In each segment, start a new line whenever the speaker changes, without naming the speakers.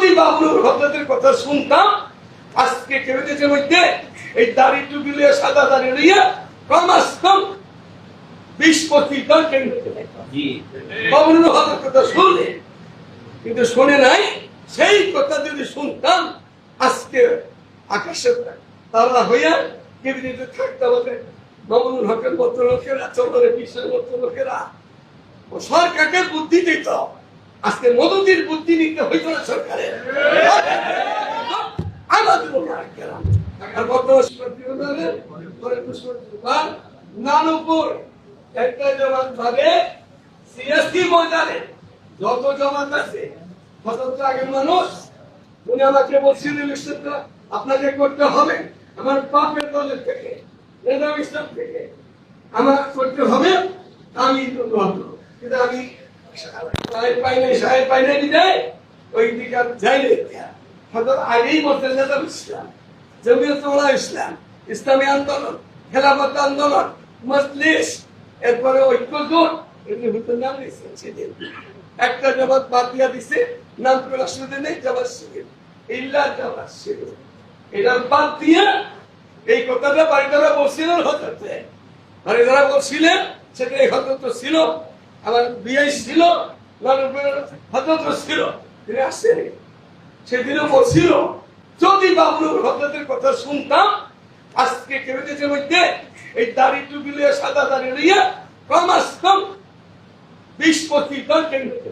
যদি বাবুল হজরতের কথা শুনতাম আজকে কেবিনেটের মধ্যে এই দাড়ি টুপি লিয়ে সাদা দাড়ি লিয়ে কমাস কম 20-25 জন কেবিনেটে বাবুল হজরতের কথা শুনলে, কিন্তু শুনে নাই। সেই কথা যদি শুনতাম আজকে আকাশের তারা হইয়া কেবিনেটে থাকতে হবে মামুনুল হকের মতো লোকেরা, চন্দ্রের বিশ্বের মতো লোকেরা। ও সরকারকে বুদ্ধি দিত, আজকে মোদীর বুদ্ধি নিতে হইত না সরকারের। আমাদের আর বর্তমান নানুপুর একটা জমান ভাবে সিএসটি ময়দানে যত জমান আছে স্বতন্ত্র আগের মানুষ, উনি আমাকে বলছিল ইলেকশনটা আপনাকে করতে হবে আমার বাপের দলের থেকে, নেজাম ইসলাম থেকে আমার করতে হবে। আমি কিন্তু আমি সাহেব পাই নাই বিদায় ওই দিকে যাই হয়তো আগেই বলতেন নেজাম ইসলাম, জমিয়ত উলামা ইসলাম, ইসলামী আন্দোলন, খেলাফত আন্দোলন, মজলিস, এরপরে ঐক্য জোট, এগুলো নাম দিয়েছে সেদিন। একটা জামাত বাদ দিয়া দিছে, নাম করে আসলে নেই জামাত শিবির, ইল্লা জামাত শিবির। এটা বাদ দিয়ে এই কথাটা বাড়িদারা বলছিলেন হজরতে, বাড়িদারা বলছিলেন সেটা এই হজরত ছিল, আমার বিয়ে ছিল, হজরত ছিল, তিনি আসছেন সেদিনও বলছিল যদি বাবুল হজরতের কথা শুনতাম আজকে কেবিনেটের মধ্যে এই দাড়ি টুপি লিয়ে সাদা দাড়ি লিয়ে কমাস কম 20-25 জন কেবিনেটে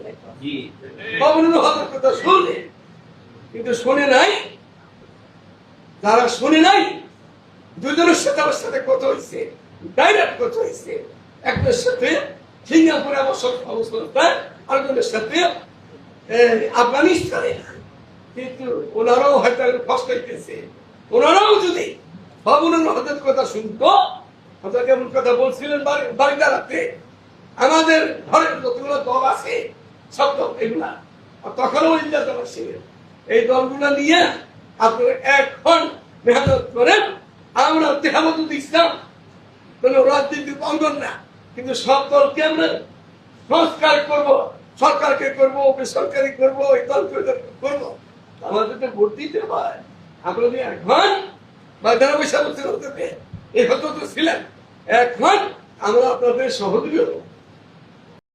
বাবুল হজরতের কথা শুনলে, কিন্তু শুনে নাই। যারা শুনে নাই দুজনের সাথে আমার সাথে কথা হয়েছে, ডাইরেক্ট কথা হয়েছে। একটার সাথে সিঙ্গাপুরে অবস্থান, আরেকজনের সাথে আফগানিস্তানে। কিন্তু ওনারাও হয়তো কষ্ট হইতেছে, ওনারাও যদি বাবুলের হজরত কথা শুনতো, হয়তো কেমন কথা বলছিলেন বাড়ি দাঁড়াতে আমাদের ঘরের যতগুলো দল আছে সব দল এগুলা, তখনও ইল্লা দল ছিলেন। এই দলগুলা নিয়ে আপনারা এখন মেহনত করেন। আমরা তেহামত ইসলাম কোন রাজনীতির অঙ্গন না, কিন্তু সব দলকে আমরা সংস্কার করবো, সরকারকে করবো, বেসরকারি করবো, এই দলকে করবো। আমাদের তো ভোট দিতে হয়। আপনারা এখন বা যারা পয়সা বলতে এই হতো তো ছিলেন, এখন আমরা আপনাদের সহযোগী হবো।